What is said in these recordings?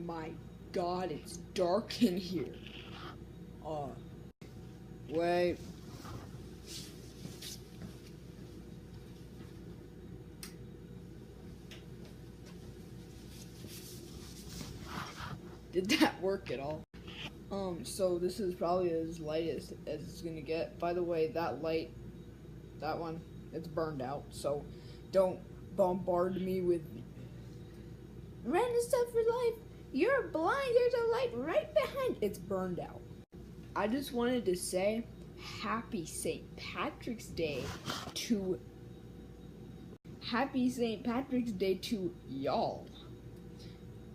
my god, it's dark in here. Wait. Did that work at all? So this is probably as light as it's gonna get. By the way, that light, that one, it's burned out, so don't bombard me with random stuff for life. You're blind, there's a light right behind. It's burned out. I just wanted to say happy St. Patrick's Day to y'all.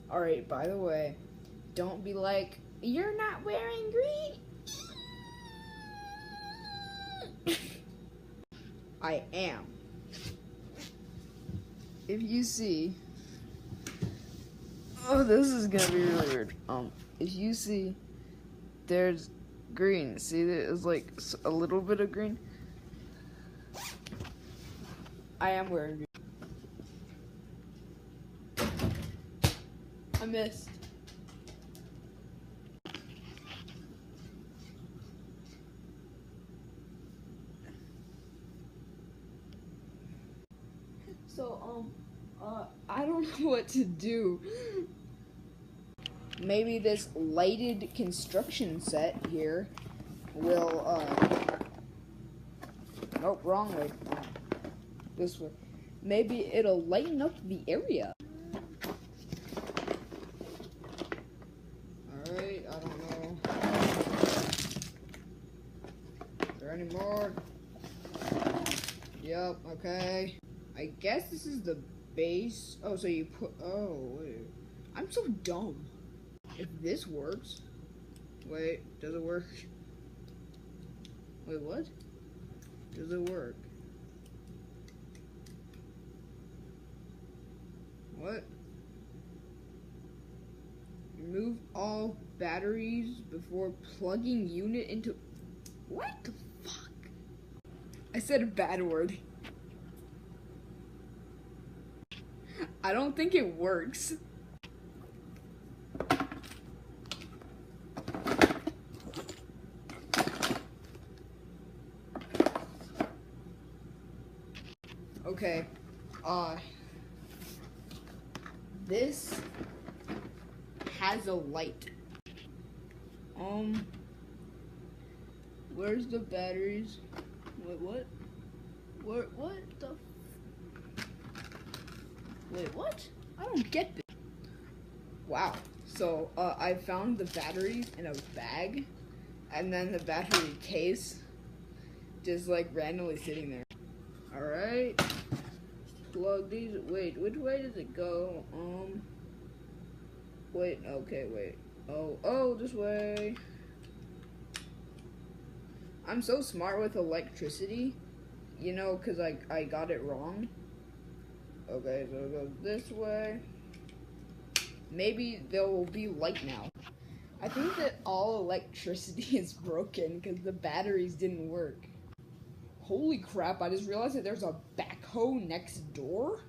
Alright, by the way, don't be like, you're not wearing green. I am. If you see, oh, this is gonna be really weird. If you see, there's green. See, there's like a little bit of green. I am wearing green. I missed. So, I don't know what to do. Maybe this lighted construction set here will, nope, wrong way. This way. Maybe it'll lighten up the area. Alright, I don't know. Is there any more? Yep, okay. I guess this is the base. Oh, so you put, oh, wait. I'm so dumb. If this works, wait, does it work? Wait, what? Does it work? What? Remove all batteries before plugging unit into, what the fuck? I said a bad word. I don't think it works. Okay, this has a light. Where's the batteries? Wait, what? What the? Wait, what? I don't get this. Wow. So, I found the batteries in a bag, and then the battery case just like randomly sitting there. Alright. Plug these. Wait, which way does it go? Wait, okay, wait. Oh, this way. I'm so smart with electricity, you know, because I got it wrong. Okay, so it goes this way. Maybe there will be light now. I think that all electricity is broken because the batteries didn't work. Holy crap, I just realized that there's a backhoe next door.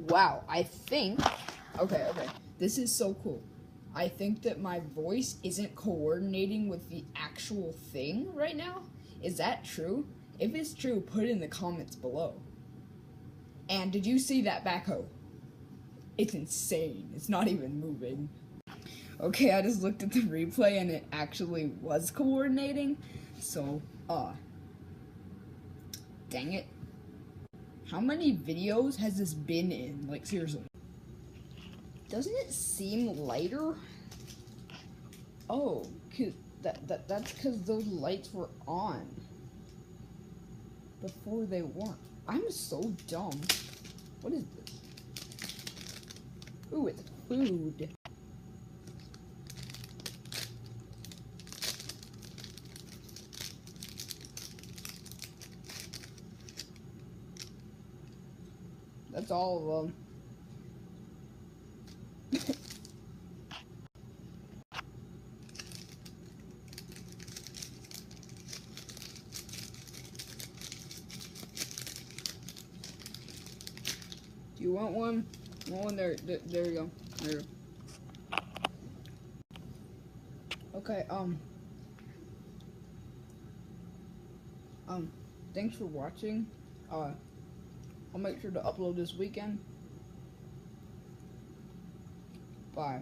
Wow, I think, okay, this is so cool. I think that my voice isn't coordinating with the actual thing right now. Is that true? If it's true, put it in the comments below. And did you see that backhoe? It's insane. It's not even moving. Okay, I just looked at the replay and it actually was coordinating. So, dang it. How many videos has this been in? Like, seriously. Doesn't it seem lighter? Oh, that's because those lights were on before they weren't. I'm so dumb. What is this? Ooh, it's food. That's all of them. You want one? Want one? There you go. There. Okay, thanks for watching. I'll make sure to upload this weekend. Bye.